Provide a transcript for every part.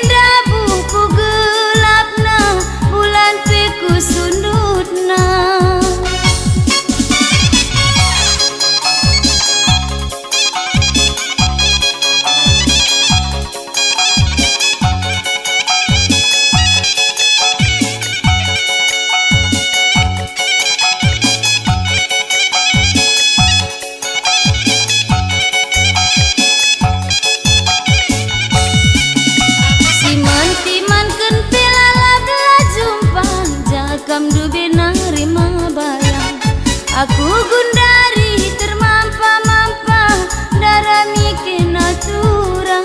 tenda buku gelapna, bulan peku sundutna. Aku gundari termampa-mampa darah mikir naturang.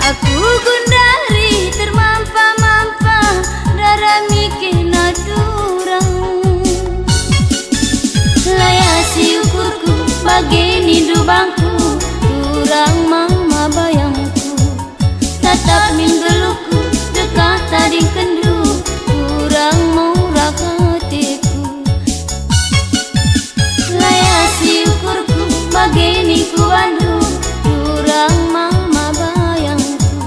Aku gundari termampa-mampa darah mikir naturang. Layasi ukurku bageni dubangku, turang mama bayangku. Tatap minggeluku dekat tadi kendu, turang murah hatiku. Layasi ukurku bageni kuandu, turang mama bayangku.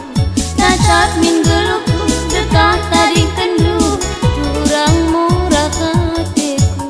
Tatap minggeluku dekat tadi kendu, turang murah hatiku.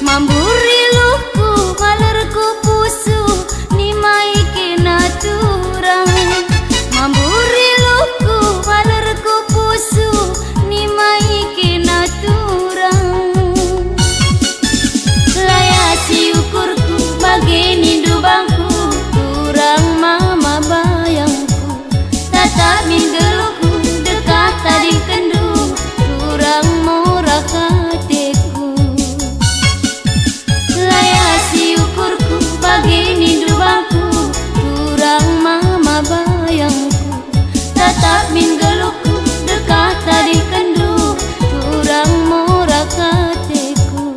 Mamburi luku malerku pusu ni mai kena turang. Mamburi luku malerku pusu ni mai kena turang. Layasi ukurku bageni dubangku, turang mama bayangku. Tatap minggeluku dekat tadi kendu, turang murah hatiku. Layasi ukurku bageni dubangku, turang mama bayangku. Tatap minggeluku dekat tadi kendu, turang murah hatiku.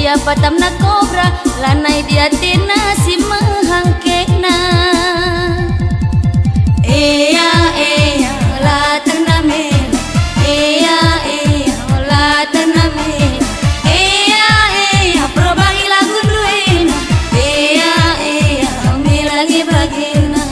ia patam na kobra lanai dia tina si mahangkena. Eya la taname, eya la taname, eya probagi lagu duena, eya milagi bagina.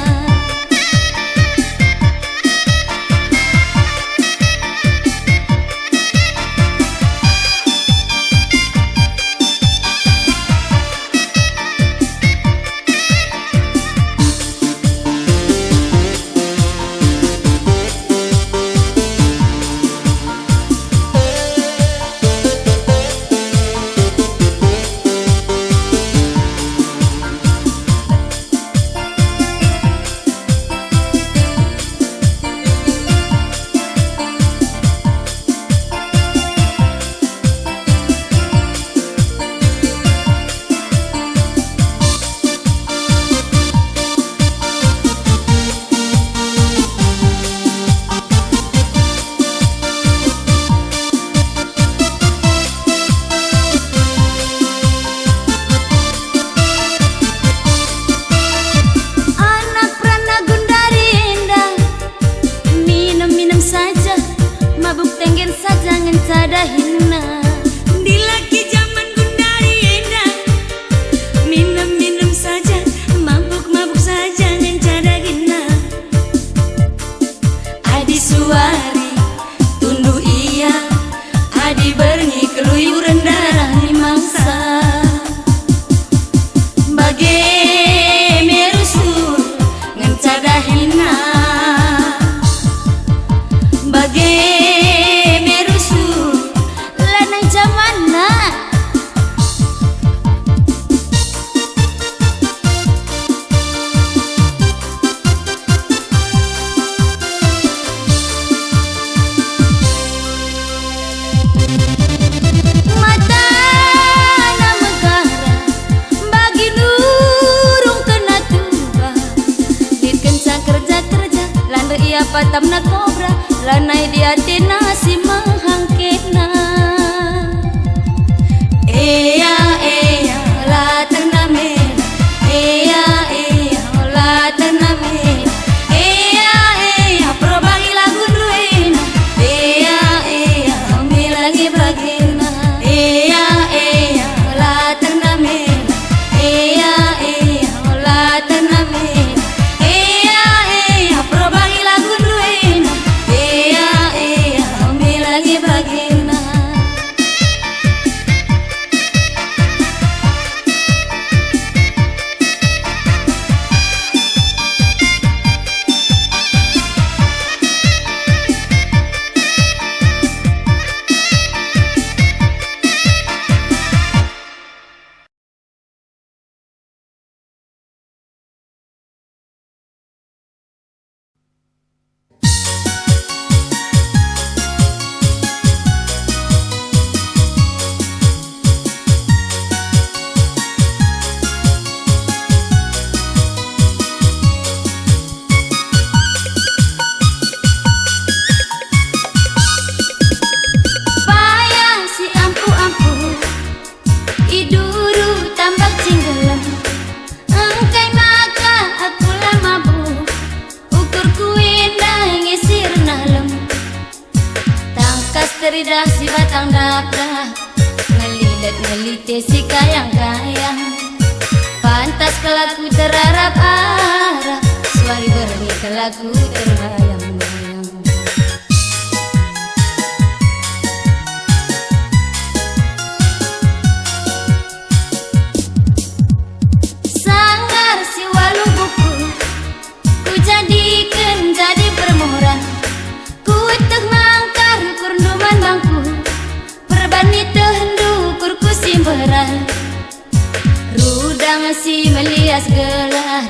Patam na kobra lanai dia tina si mahangkena. Eya la taname, eya la taname, eya probagi lagu duena, eya milagi bagina. Eya la taname, eya la taname, eya probagi lagu duena, eya milagi bagina. Teridak si batang daprak ngelidat ngelite si kayang-kayang pantas kelaku terarap-arap suari berni kelaku terbayang-bayang. Sanggar si walu buku ku jadikan jadi permohonan ku tek mangkar kurduman bangku perbani tehendu kurku simberan rudang si melias gelar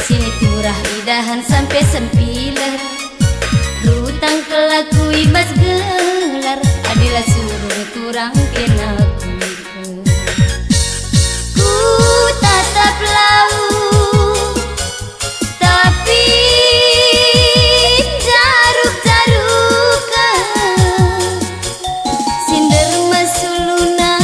sini turah idahan sampai sempilan rutang kelaku ibas gelar adilah suruh turang kenaku ku tatap lau tapi jaruk-jarukan sinder masuluna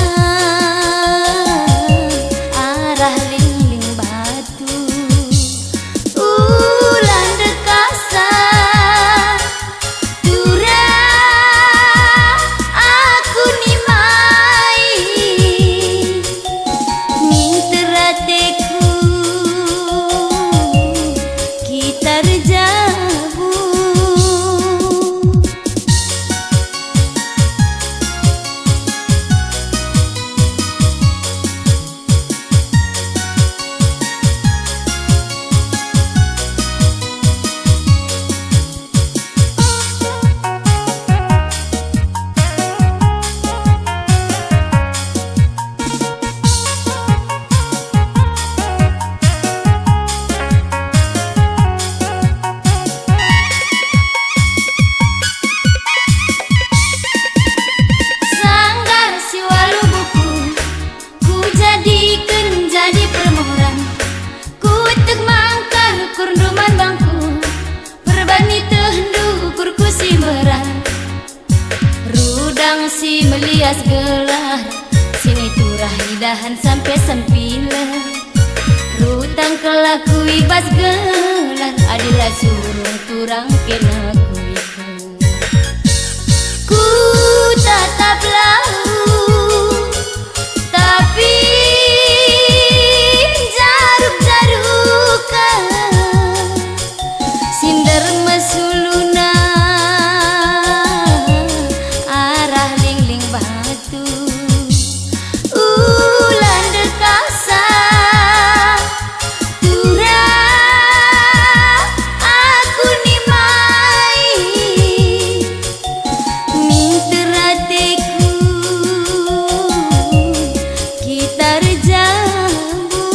Elias gelar sini turah hidahan sampai sempilan rutang kelakui bas gelar adilah surung turang kena kuiku ku tatap lau tapi jaruk-jarukan sinder mesuluna arah ling-ling batu ulan dekasa turah aku nimai minterateku kita rejambu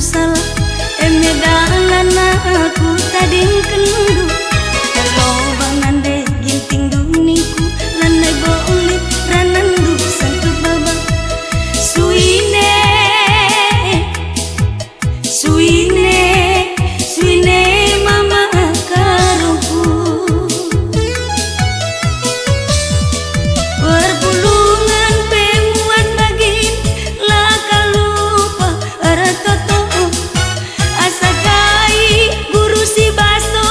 salah emedalan aku tading kendu kalau bangande ginting duniku lanai bolit ranandu sang kebaba suine suine suine mama karungku perpulungan pemuan bagin laka lupa aratoto asa kai guru si baso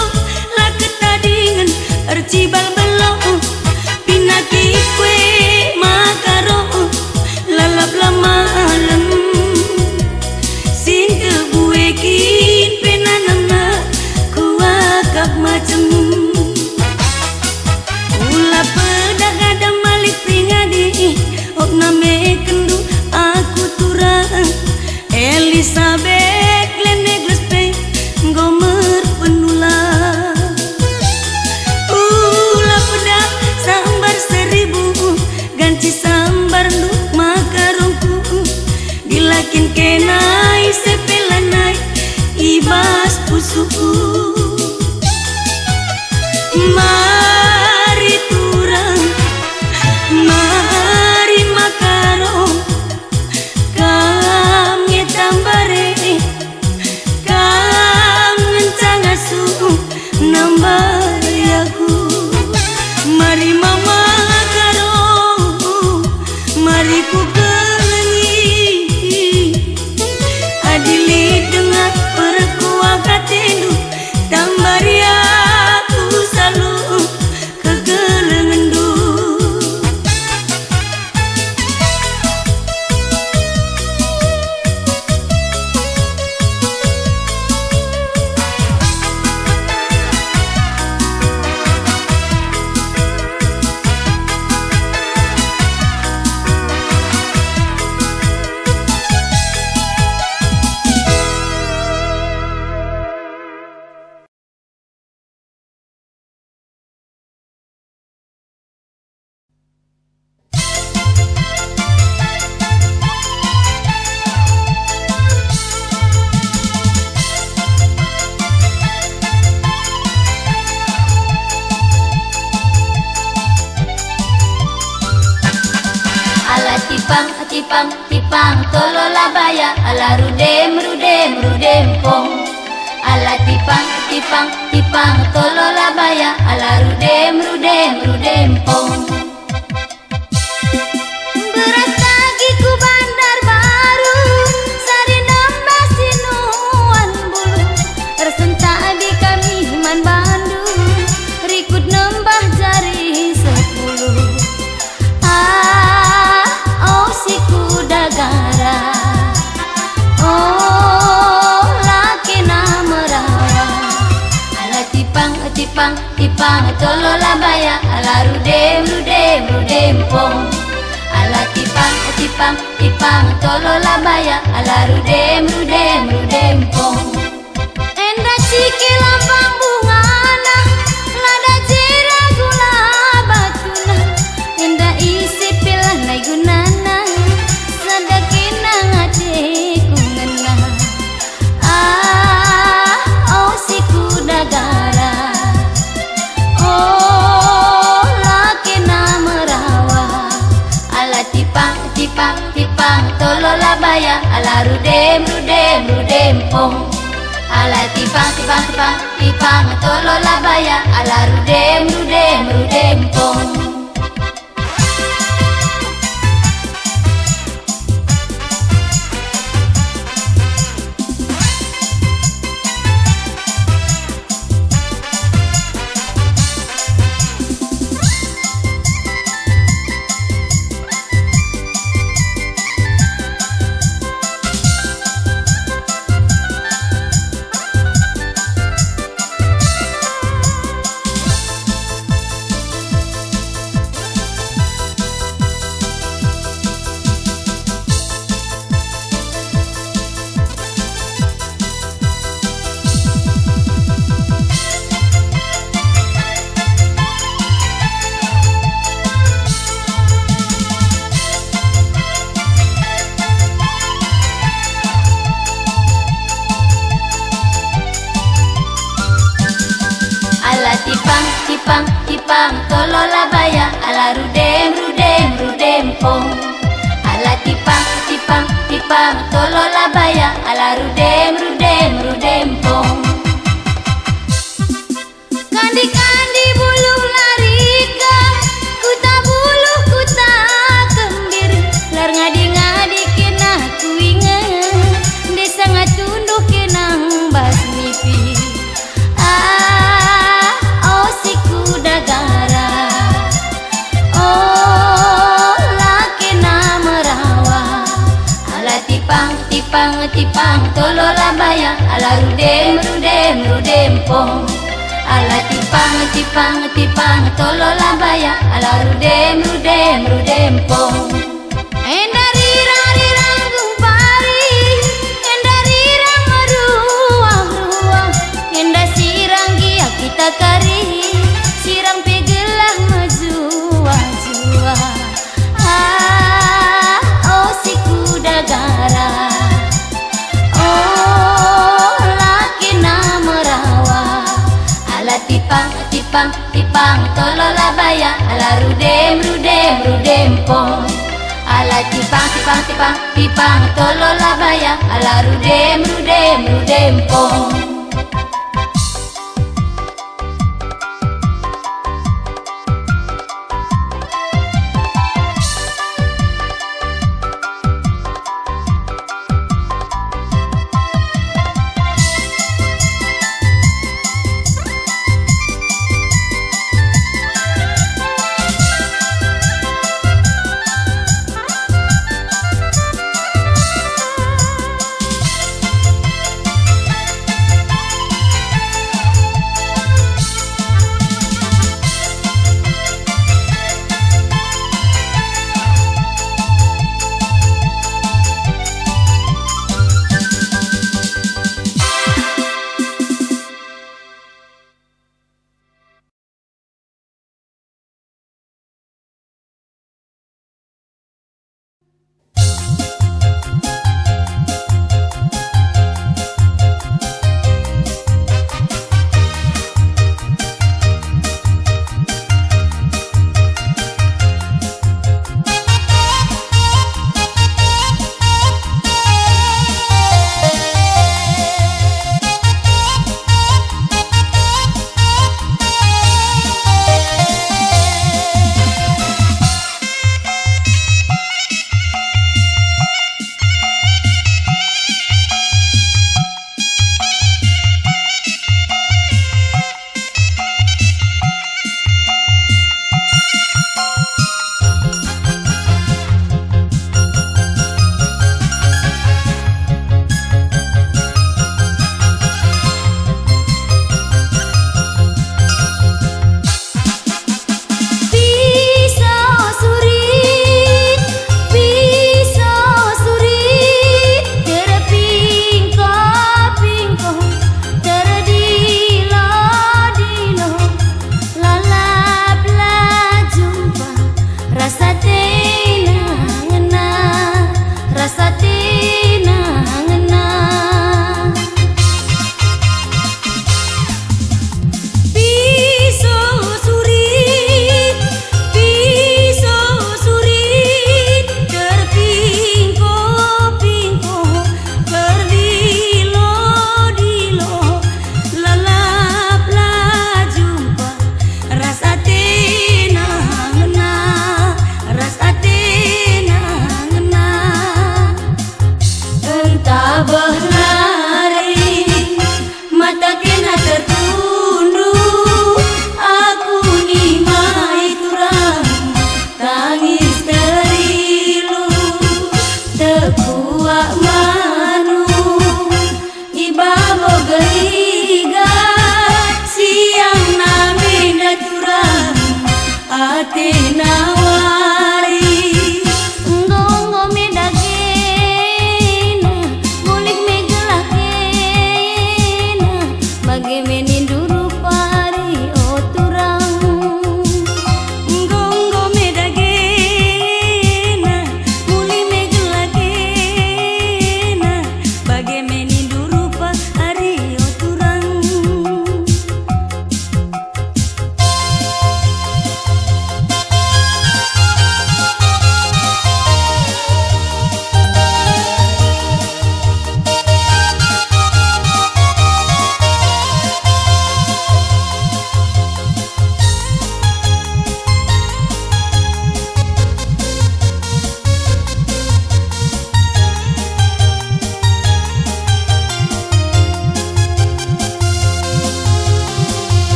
laka tadingan arcibal belok pinaki kue makaro lalap lamalam sing kebuekin penanamna kuakap macem ula pedak ada malik pringadi ok name kendu aku turang Elizabeth Glende Glespe gomer penulah ula pedak sambar 1000 ganci sambar nduk makarongku dilakin kenai sepelanai ibas pusuku mari turang mari makarong kami tambare kangen cangasu nambar yaku mari mama karong mari ku adili dengan perkuah katelu tambari aku selalu kegelengendu tipang tipang tipang tolola baya ala rudem rudem rudem pong ala tipang tipang tipang tolola baya ala rudem rudem rudem pong beras tagiku bandar baru sari nambah sinuan bulu resenta di kami man Bandung rikut nambah jari 10 si kuda gara oh laki namerawa ala tipang tipang tipang tolola baya ala rudem rudem rudem pong ala tipang tipang tipang tolola baya ala rudem rudem rudem pong enda ciki lambang bungana lada jira gula batuna enda isi pilah nai gunana sadakina ngadiku ngena oh si kuda gara oh laki namerawa ala tipang tipang tipang tolola baya ala rudem rudem rudem pong ala tipang tipang tipang tipang tolola baya ala rudem rudem rudem pong tipang tipang tolola baya ala rudem rudem rudem pong. Ala tipang tipang tipang tolola baya ala rudem rudem rudem pong. Kandi kandi bulu larika kuta bulu kuta kembir lar ngadi ngadi kena kuinga desa ngatunduh kenang basmipi. Oh si kuda gara oh laki nama rawa ala tipang tipang tipang tolola baya ala rudem rudem rudem pong. Ala tipang tipang tipang tolola baya ala rudem rudem rudem pong. Endari rari ranggung pari endari rang ruang ruang enda sirang gia kita kari sirang pegelah majua jua. Oh si kuda gara oh laki nama rawa ala tipang tipang tipang tolola baya ala rudem rudem rudem pong. Ala tipang tipang tipang tipang tolola baya ala rudem rudem rudem pong.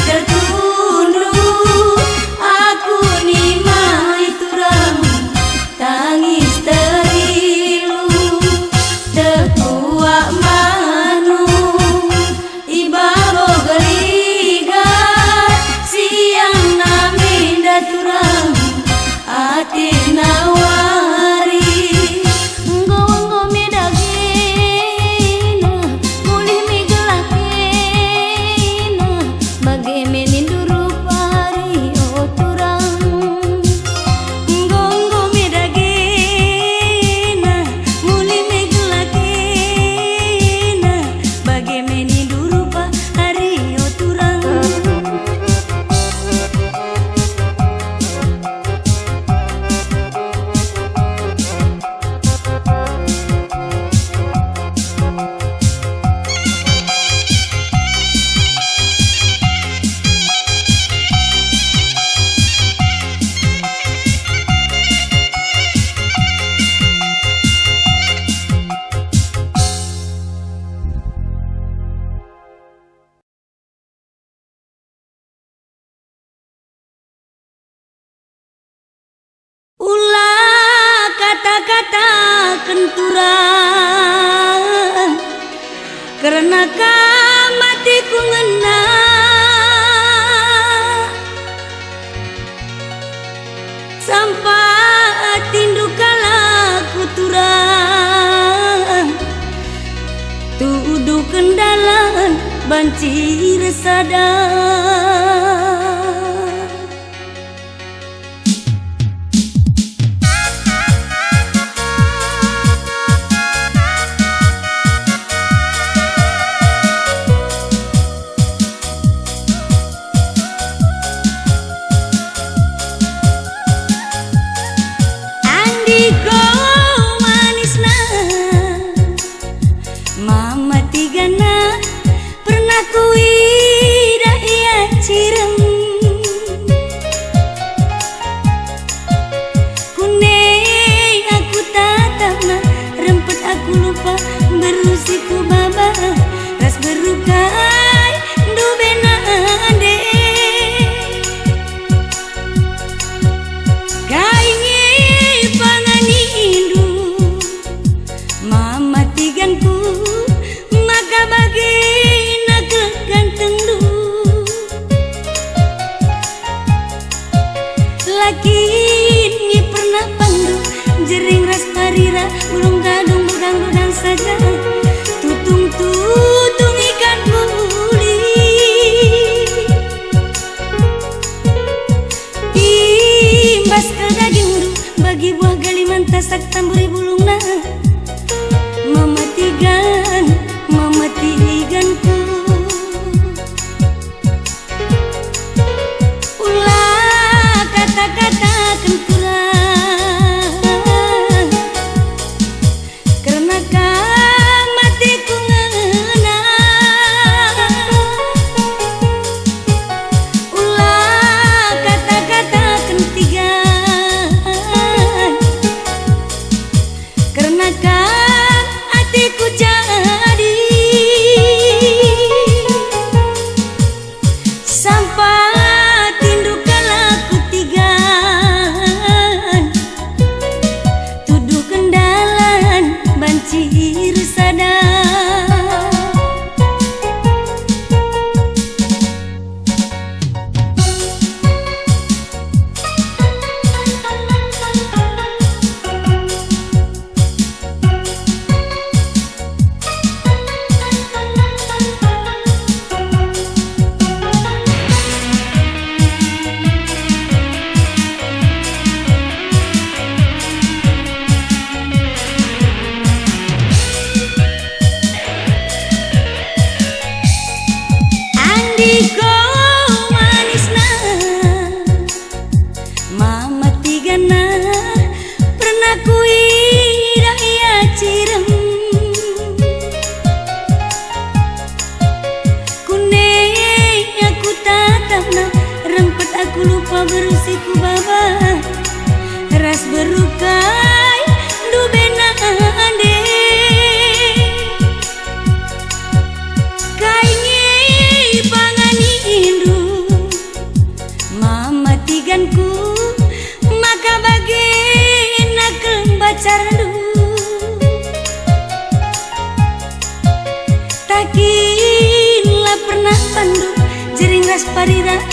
tertunduk aku nimai turang tangis terilu tekuak manu ibabo geligar siang naminda turang ati nawari nggo medagina mulih migelakina bage meninduru pari o turang nggo medagina mulih migelakina bage meninduru pari o turang ulah kata-kata kenturang karena matiku ngena sampai tindu kalaku turang tuduh kendalan banci resadang Andiko manisna mama tigana pernah kuida ia cirem kunei aku tatapna rempet aku lupa berusiku baba ras berukai du benade maka bagi nak ganteng du laki ini pernah pandu jering ras parira belum gadung berganggudan saja tutung ikan buli imbas ke daging du bagi buah galiman tasak tamburi bulungna mematiganku ulah kata-kata kenturang karena matiku ngena ulah kata-kata kentigan karena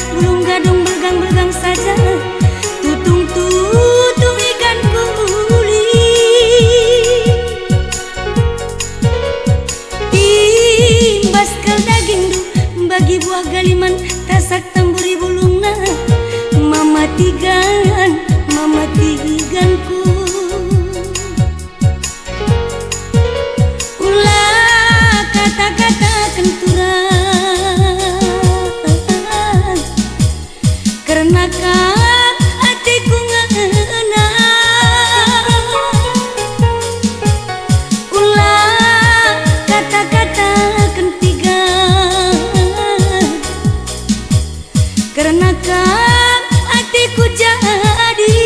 Bulung gadung bergang-bergang saja, tutung-tutung ikan guli. Timbas kal daging du, bagi buah galiman, tasak tamburi bulungna. Mamatiganku. Ulah kata-kata kenturan, karena hatiku ngena. Ulah kata-kata kentigan, karena hatiku jadi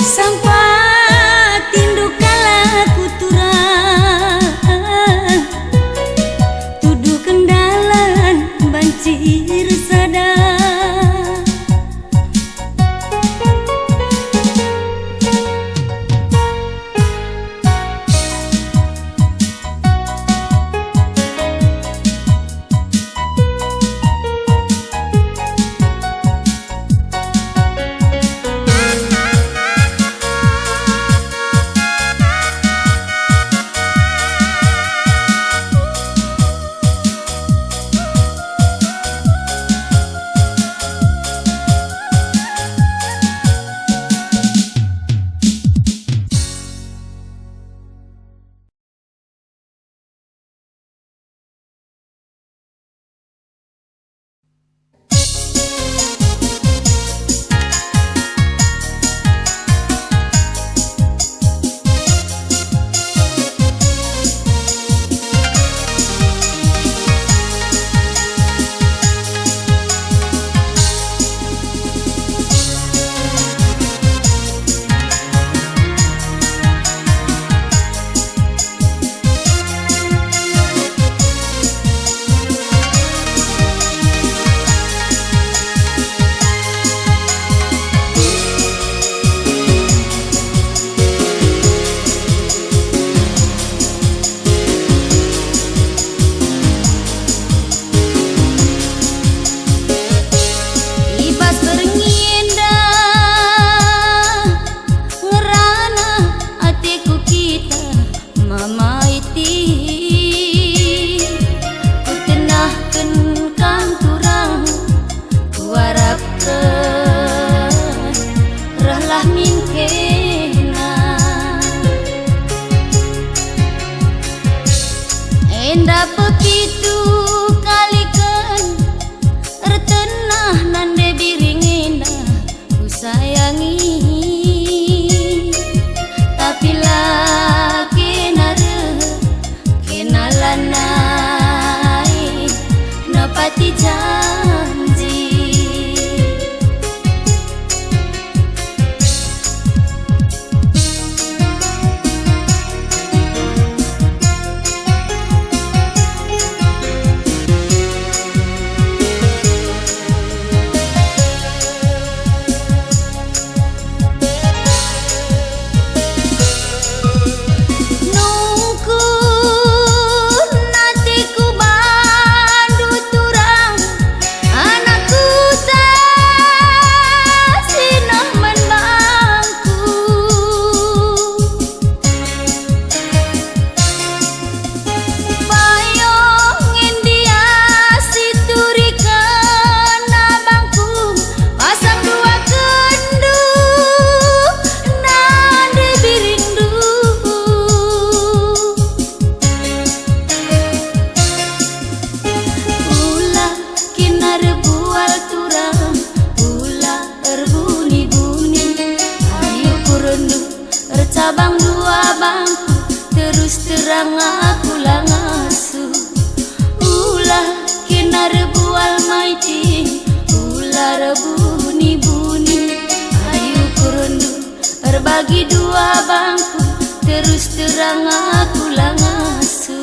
sampah tinduk kala kuturan, tuduh kendalan bancir sadar. Enda begitu kalikan retenah nande biringina ku sayangi, tapi laki nare kenalanai napati janji. Cabang dua bangku terus terang aku langasu. Ulah kena rebual maiting, ulah rebuni-buni. Ayu kurundu berbagi dua bangku terus terang aku langasu.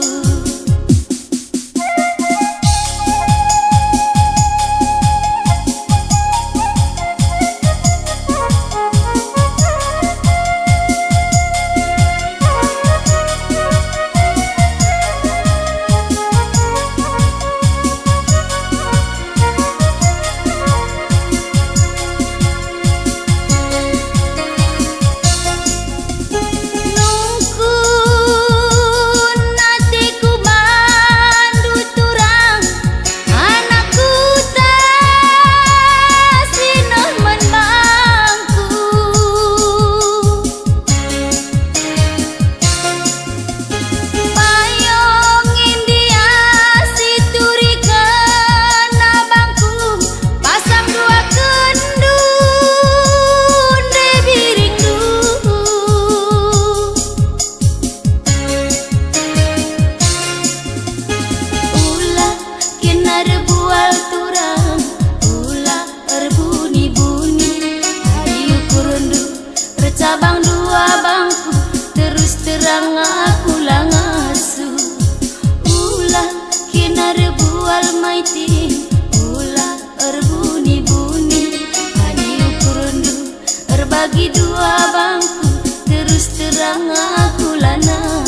mamiting ulah berbunyi-bunyi hani ukurandu berbagi dua bangku terus terang aku lanai.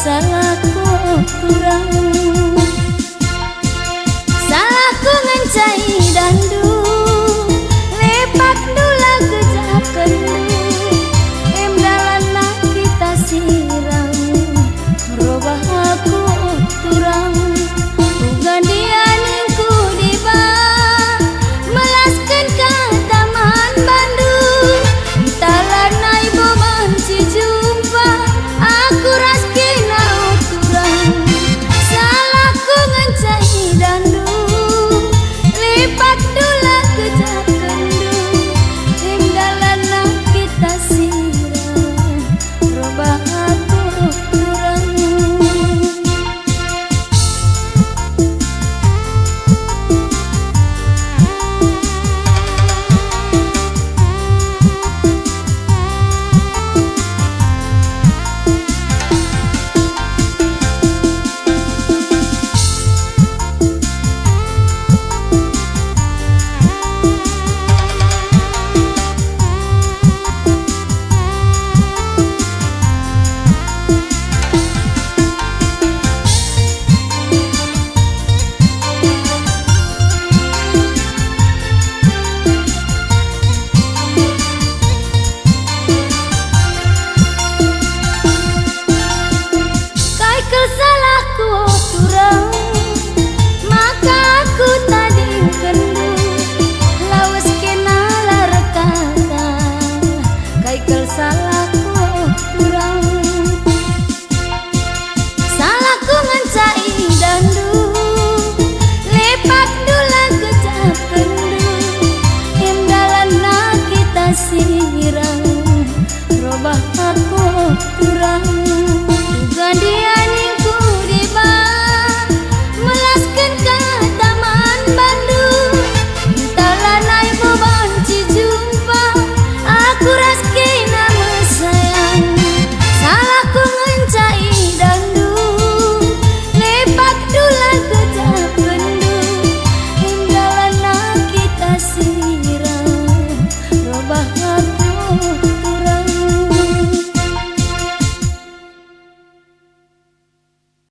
salah kok kurang